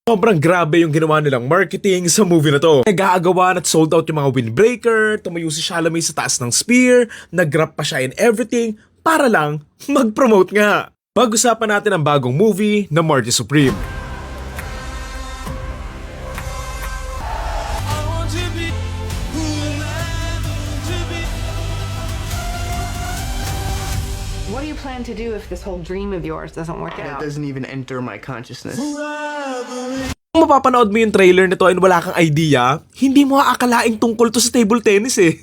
Sobrang grabe yung ginawa nilang marketing sa movie na to. Nag-aagawan at sold out yung mga windbreaker, tumayo si Chalamet sa taas ng spear, nag-rap pa siya in everything para lang mag-promote nga. Pag-usapan natin ang bagong movie na Marty Supreme. What do you plan to do if this whole dream of yours doesn't work It out? doesn't even enter my consciousness. Kung mapapanood mo yung trailer nito and wala kang idea, hindi mo aakalaing tungkol to sa table tennis eh.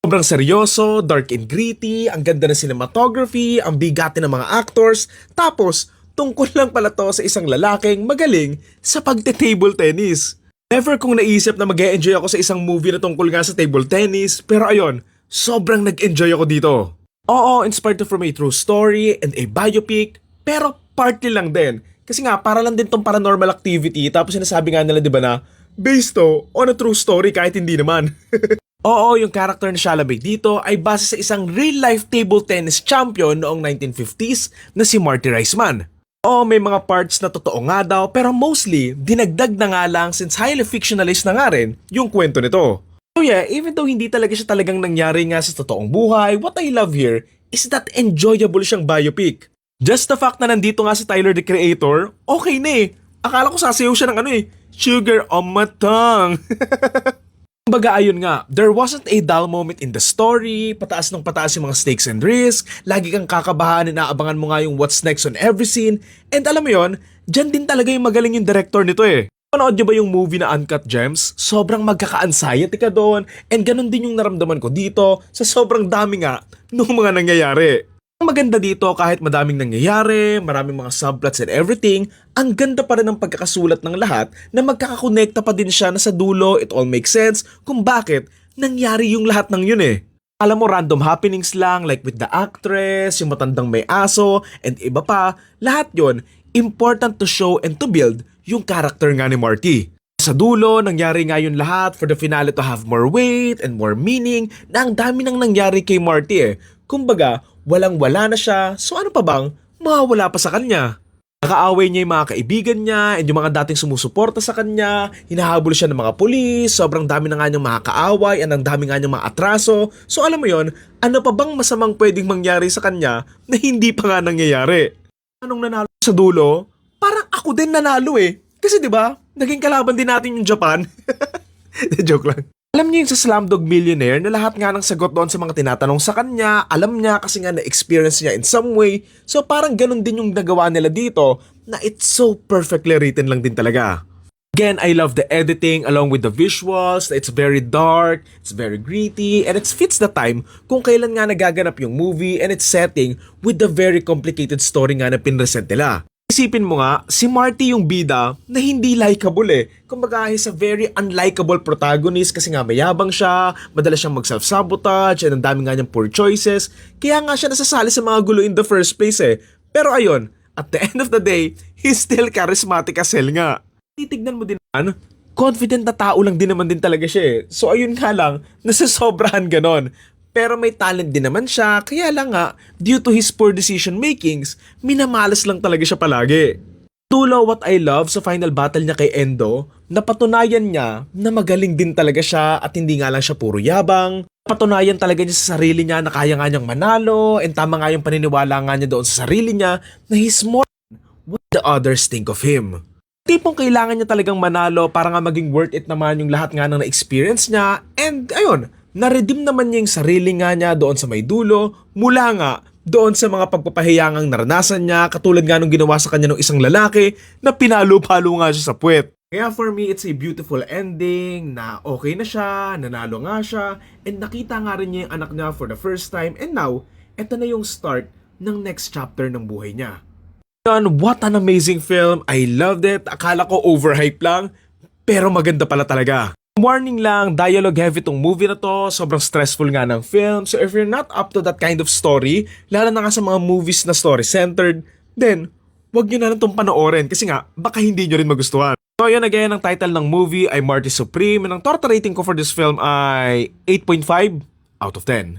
Sobrang seryoso, dark and gritty, ang ganda ng cinematography, ang bigatin ng mga actors, tapos tungkol lang pala to sa isang lalaking magaling sa pagte-table tennis. Never kong naisip na mag-e-enjoy ako sa isang movie na tungkol nga sa table tennis, pero ayun, sobrang nag-enjoy ako dito. Oo, inspired to from a true story and a biopic, pero partly lang din. Kasi nga, para lang din tong paranormal activity, tapos sinasabi nga nila, di ba na, based to on a true story kahit hindi naman. Oo, yung character ni Chalamet dito ay base sa isang real-life table tennis champion noong 1950s na si Marty Reisman. Oo, may mga parts na totoo nga daw, pero mostly, dinagdag na nga lang since highly fictionalized na nga rin yung kwento nito. So yeah, even though hindi talaga siya talagang nangyari nga sa totoong buhay, what I love here is that enjoyable siyang biopic. Just the fact na nandito nga si Tyler the Creator, okay na eh. Akala ko sasayaw siya ng sugar on my tongue. Kumbaga ayun nga, there wasn't a dull moment in the story, pataas ng pataas yung mga stakes and risk, lagi kang kakabahan, inaabangan mo nga yung what's next on every scene, and alam mo yon, dyan din talaga yung magaling yung director nito eh. Panood niyo ba yung movie na Uncut Gems? Sobrang magkaka-anxiety ka doon, and ganun din yung naramdaman ko dito sa sobrang dami nga nung mga nangyayari. Ang maganda dito kahit madaming nangyayari, maraming mga subplots and everything, ang ganda pa rin ng pagkakasulat ng lahat na magkakakonekta pa din siya na sa dulo, it all makes sense kung bakit nangyari yung lahat ng yun eh. Alam mo, random happenings lang like with the actress, yung matandang may aso, and iba pa, lahat yun, important to show and to build yung character nga ni Marty. Sa dulo, nangyari nga yun lahat for the finale to have more weight and more meaning na ang dami nang nangyari kay Marty eh. Kumbaga, walang-wala na siya, so ano pa bang mawawala pa sa kanya? Nakaaway niya yung mga kaibigan niya and yung mga dating sumusuporta sa kanya, hinahabol siya ng mga pulis, sobrang dami na nga niyang mga kaaway and ang dami nga niyang mga atraso. So alam mo yon, ano pa bang masamang pwedeng mangyari sa kanya na hindi pa nga nangyayari? Anong nanalo sa dulo? Parang ako din nanalo eh. Kasi 'di ba? Naging kalaban din natin yung Japan. Joke lang. Alam niyo yung sa Slumdog Millionaire na lahat nga ng sagot doon sa mga tinatanong sa kanya, alam niya kasi nga na-experience niya in some way. So parang ganun din yung nagawa nila dito na it's so perfectly written lang din talaga. Again, I love the editing along with the visuals. It's very dark, it's very gritty, and it fits the time kung kailan nga nagaganap yung movie and its setting with the very complicated story nga na pinresent nila. Isipin mo nga, si Marty yung bida na hindi likable eh. Kumbaga, he's a very unlikable protagonist kasi nga mayabang siya, madalas siyang mag-self-sabotage, and ang dami nga niyang poor choices. Kaya nga siya nasasali sa mga gulo in the first place eh. Pero ayun, at the end of the day, he's still charismatic as hell nga. Titignan mo din naman, confident na tao lang din naman din talaga siya eh. So ayun nga lang, nasasobrahan ganon. Pero may talent din naman siya, kaya lang nga, due to his poor decision makings, minamalas lang talaga siya palagi. Dulo, what I love sa final battle niya kay Endo, napatunayan niya na magaling din talaga siya at hindi nga lang siya puro yabang. Napatunayan talaga niya sa sarili niya na kaya nga niyang manalo, and tama nga yung paniniwala nga niya doon sa sarili niya na he's more than what the others think of him. Tipong kailangan niya talagang manalo para nga maging worth it naman yung lahat nga ng na-experience niya, and ayun, na-redeem naman niya yung sarili nga niya doon sa may dulo mula nga doon sa mga pagpapahiyangang naranasan niya, katulad nga nung ginawa sa kanya ng isang lalaki na pinalo-palo nga siya sa puwet. Kaya for me, it's a beautiful ending na okay na siya, nanalo nga siya, and nakita nga rin niya yung anak niya for the first time, and now, eto na yung start ng next chapter ng buhay niya. What an amazing film! I loved it! Akala ko overhype lang, pero maganda pala talaga. Warning lang, dialogue heavy tong movie na to, sobrang stressful nga ng film, so if you're not up to that kind of story, lalo na nga sa mga movies na story-centered, then, wag nyo na lang tong panoorin kasi nga, baka hindi nyo rin magustuhan. So yun again, ang title ng movie ay Marty Supreme, and ang total rating ko for this film ay 8.5 out of 10.